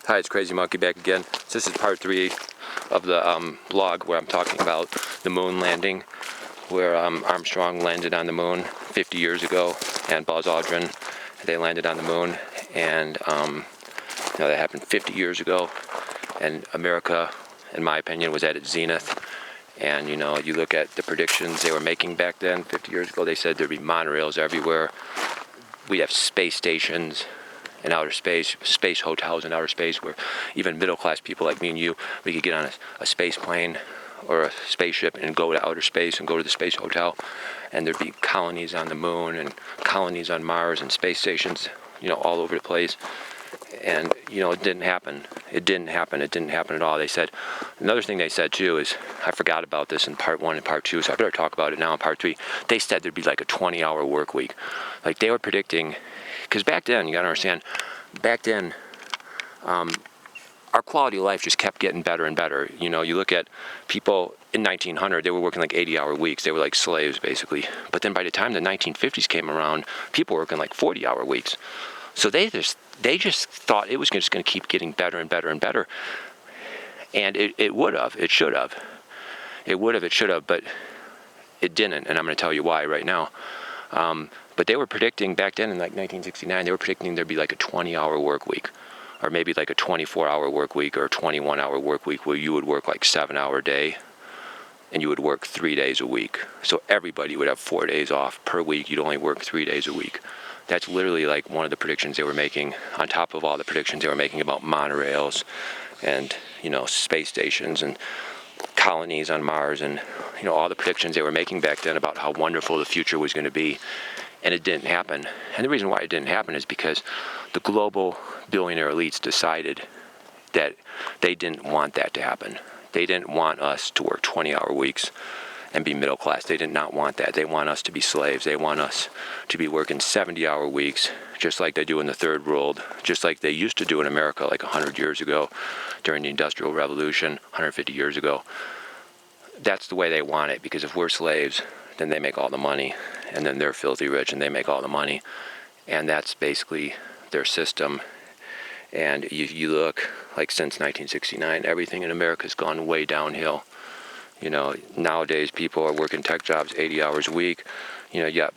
Hi, it's Crazymonkey back again. So this is part 3 of the blog where I'm talking about the moon landing, where Armstrong landed on the moon 50 years ago, and Buzz Aldrin, they landed on the moon, and that happened 50 years ago, and America, in my opinion, was at its zenith. And you look at the predictions they were making back then, 50 years ago, they said there'd be monorails everywhere. We have space stations in outer space, space hotels in outer space, where even middle-class people like me and you, we could get on a space plane or a spaceship and go to outer space and go to the space hotel, and there'd be colonies on the moon and colonies on Mars and space stations, all over the place. And it didn't happen. It didn't happen at all. They said, another thing they said too is, I forgot about this in part 1 and part 2, so I better talk about it now in part 3. They said there'd be like a 20-hour work week. Like they were predicting, because back then, you gotta understand, back then, our quality of life just kept getting better and better. You look at people in 1900, they were working like 80-hour weeks. They were like slaves, basically. But then by the time the 1950s came around, people were working like 40-hour weeks. So they just thought it was just going to keep getting better and better and better. And it would have. It should have. It would have. It should have. But it didn't. And I'm going to tell you why right now. But they were predicting back then in like 1969, they were predicting there'd be like a 20-hour work week, or maybe like a 24-hour work week or a 21-hour work week, where you would work like 7-hour day and you would work 3 days a week. So everybody would have 4 days off per week. You'd only work 3 days a week. That's literally like one of the predictions they were making, on top of all the predictions they were making about monorails and, space stations and colonies on Mars and, all the predictions they were making back then about how wonderful the future was going to be. And it didn't happen. And the reason why it didn't happen is because the global billionaire elites decided that they didn't want that to happen. They didn't want us to work 20-hour weeks and be middle class. They did not want that. They want us to be slaves. They want us to be working 70-hour weeks, just like they do in the third world, just like they used to do in America like 100 years ago during the Industrial Revolution, 150 years ago. That's the way they want it, because if we're slaves, then they make all the money, and then they're filthy rich and they make all the money. And that's basically their system. And you look, like since 1969, everything in America's gone way downhill. Nowadays people are working tech jobs 80 hours a week. You got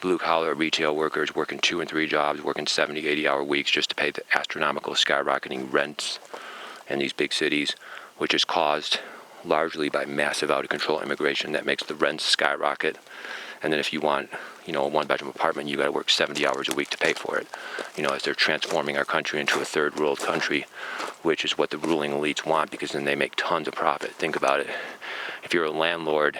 blue-collar retail workers working 2 and 3 jobs, working 70, 80-hour weeks just to pay the astronomical skyrocketing rents in these big cities, which is caused largely by massive out-of-control immigration that makes the rents skyrocket. And then if you want, a one-bedroom apartment, you got to work 70 hours a week to pay for it. As they're transforming our country into a third-world country, which is what the ruling elites want, because then they make tons of profit. Think about it. If you're a landlord,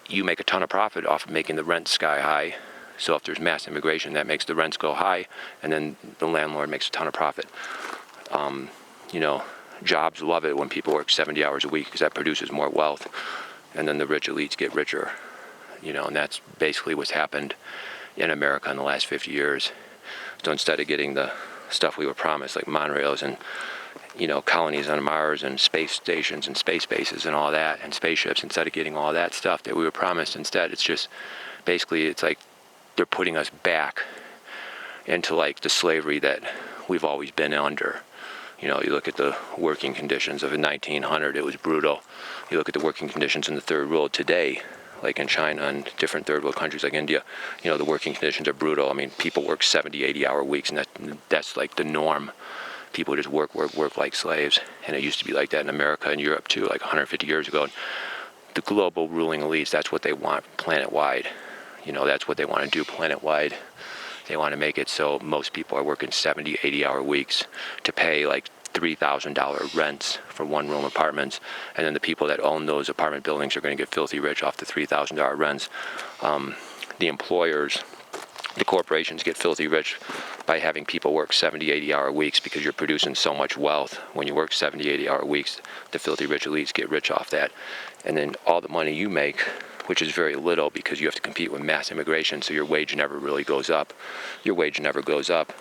you make a ton of profit off of making the rent sky high. So if there's mass immigration, that makes the rents go high, and then the landlord makes a ton of profit. Jobs love it when people work 70 hours a week, because that produces more wealth, and then the rich elites get richer. And that's basically what's happened in America in the last 50 years. So instead of getting the stuff we were promised, like monorails and, colonies on Mars and space stations and space bases and all that, and spaceships, instead of getting all that stuff that we were promised, instead it's just, basically it's like they're putting us back into like the slavery that we've always been under. You look at the working conditions of 1900, it was brutal. You look at the working conditions in the third world today, like in China and different third world countries like India, the working conditions are brutal. I mean, people work 70, 80-hour weeks, and that's like the norm. People just work like slaves. And it used to be like that in America and Europe too, like 150 years ago. The global ruling elites, that's what they want planet-wide. That's what they want to do planet-wide. They want to make it so most people are working 70, 80-hour weeks to pay like $3,000 rents for one-room apartments, and then the people that own those apartment buildings are going to get filthy rich off the $3,000 rents. The employers, the corporations get filthy rich by having people work 70, 80-hour weeks, because you're producing so much wealth. When you work 70, 80-hour weeks, the filthy rich elites get rich off that. And then all the money you make, which is very little because you have to compete with mass immigration, so your wage never really goes up. Your wage never goes up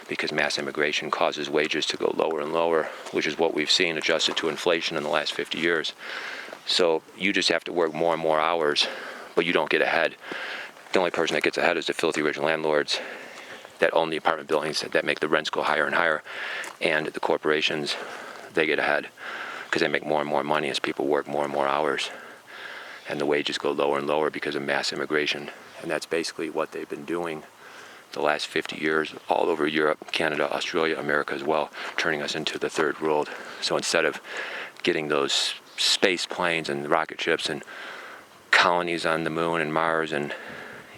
because mass immigration causes wages to go lower and lower, which is what we've seen adjusted to inflation in the last 50 years. So you just have to work more and more hours, but you don't get ahead. The only person that gets ahead is the filthy rich landlords that own the apartment buildings that make the rents go higher and higher, and the corporations, they get ahead because they make more and more money as people work more and more hours, and the wages go lower and lower because of mass immigration. And that's basically what they've been doing the last 50 years all over Europe, Canada, Australia, America as well, turning us into the third world. So instead of getting those space planes and rocket ships and colonies on the moon and Mars, and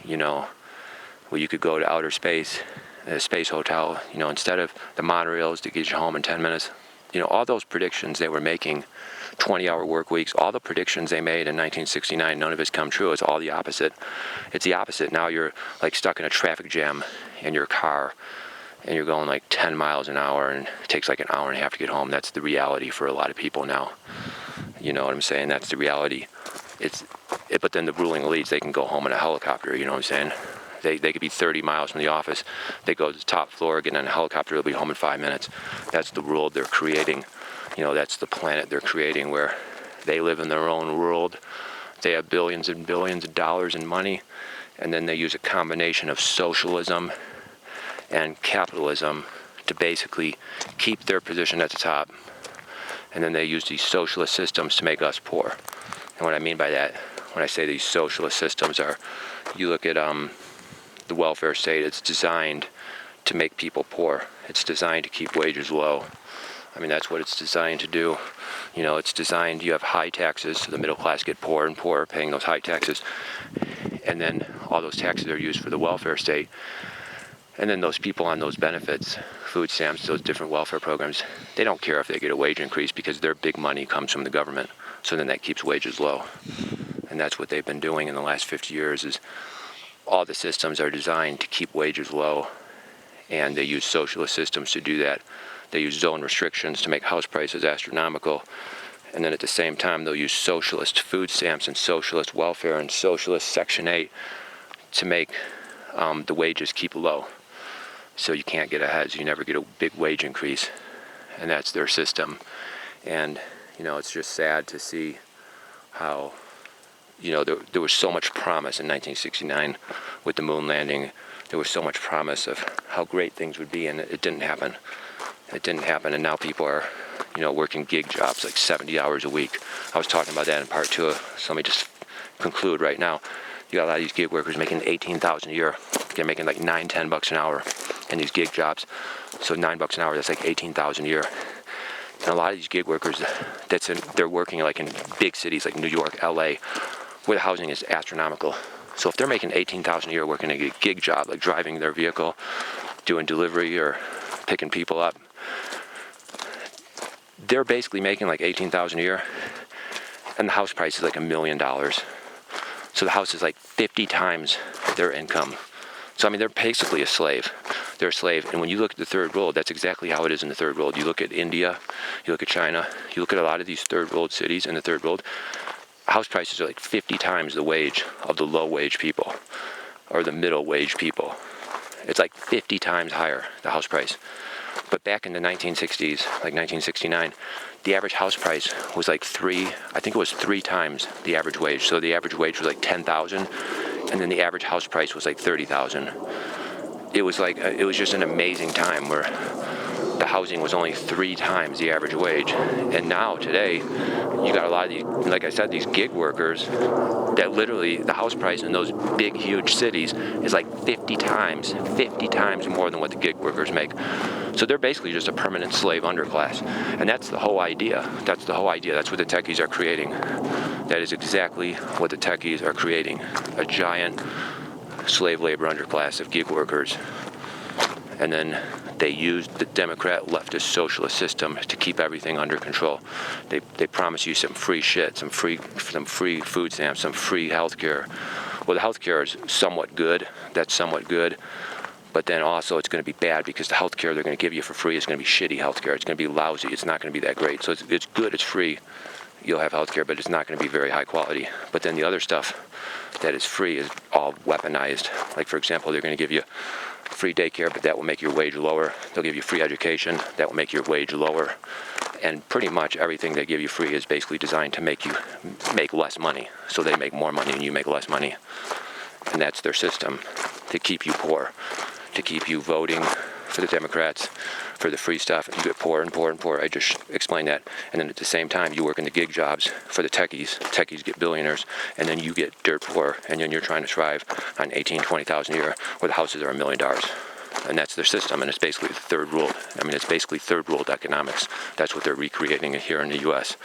where you could go to outer space, a space hotel, instead of the monorails to get you home in 10 minutes, all those predictions they were making, 20-hour work weeks, all the predictions they made in 1969, none of it's come true. It's all the opposite. It's the opposite. Now you're like stuck in a traffic jam in your car, and you're going like 10 miles an hour, and it takes like an hour and a half to get home. That's the reality for a lot of people now. You know what I'm saying? That's the reality. But then the ruling elites, they can go home in a helicopter, you know what I'm saying? They could be 30 miles from the office. They go to the top floor, get on a helicopter, they'll be home in 5 minutes. That's the world they're creating. That's the planet they're creating, where they live in their own world. They have billions and billions of dollars in money, and then they use a combination of socialism and capitalism to basically keep their position at the top. And then they use these socialist systems to make us poor. And what I mean by that, when I say these socialist systems are, you look at the welfare state, it's designed to make people poor. It's designed to keep wages low. I mean, that's what it's designed to do. It's designed, you have high taxes, so the middle class get poorer and poorer, paying those high taxes. And then all those taxes are used for the welfare state. And then those people on those benefits, food stamps, those different welfare programs, they don't care if they get a wage increase because their big money comes from the government. So then that keeps wages low. And that's what they've been doing in the last 50 years is all the systems are designed to keep wages low. And they use socialist systems to do that. They use zone restrictions to make house prices astronomical. And then at the same time, they'll use socialist food stamps and socialist welfare and socialist Section 8 to make the wages keep low. So you can't get ahead, so you never get a big wage increase. And that's their system. And, it's just sad to see how, there was so much promise in 1969 with the moon landing. There was so much promise of how great things would be, and it didn't happen. It didn't happen, and now people are, working gig jobs like 70 hours a week. I was talking about that in part 2, so let me just conclude right now. You got a lot of these gig workers making $18,000 a year. They're making like $9-10 an hour in these gig jobs. So $9 an hour, that's like $18,000 a year. And a lot of these gig workers, they're working like in big cities like New York, LA, where the housing is astronomical. So if they're making $18,000 a year working a gig job, like driving their vehicle, doing delivery or picking people up, they're basically making like $18,000 a year, and the house price is like $1 million. So the house is like 50 times their income. So I mean, they're basically a slave. They're a slave. And when you look at the third world, that's exactly how it is in the third world. You look at India, you look at China, you look at a lot of these third world cities in the third world, house prices are like 50 times the wage of the low wage people or the middle wage people. It's like 50 times higher, the house price. But back in the 1960s, like 1969, the average house price was like I think it was 3 times the average wage. So the average wage was like $10,000, and then the average house price was like $30,000. It was just an amazing time where the housing was only 3 times the average wage. And now, today, you got a lot of these, like I said, these gig workers that literally, the house price in those big, huge cities is like 50 times more than what the gig workers make. So they're basically just a permanent slave underclass. And that's the whole idea. That's what the techies are creating. That is exactly what the techies are creating. A giant slave labor underclass of gig workers. And then they used the Democrat leftist socialist system to keep everything under control. They promise you some free shit, some free food stamps, some free healthcare. Well, the healthcare is somewhat good. That's somewhat good. But then also it's going to be bad because the healthcare they're going to give you for free is going to be shitty healthcare. It's going to be lousy. It's not going to be that great. So it's good. It's free. You'll have healthcare, but it's not going to be very high quality. But then the other stuff that is free is all weaponized. Like, for example, they're going to give you free daycare, but that will make your wage lower. They'll give you free education. That will make your wage lower. And pretty much everything they give you free is basically designed to make you make less money. So they make more money and you make less money. And that's their system, to keep you poor. to keep you voting for the Democrats, for the free stuff. You get poorer and poorer and poorer. I just explained that. And then at the same time, you work in the gig jobs for the techies. Techies get billionaires, and then you get dirt poor, and then you're trying to thrive on 18, 20,000 a year, where the houses are $1 million. And that's their system, and it's basically the third world. I mean, it's basically third world economics. That's what they're recreating here in the U.S.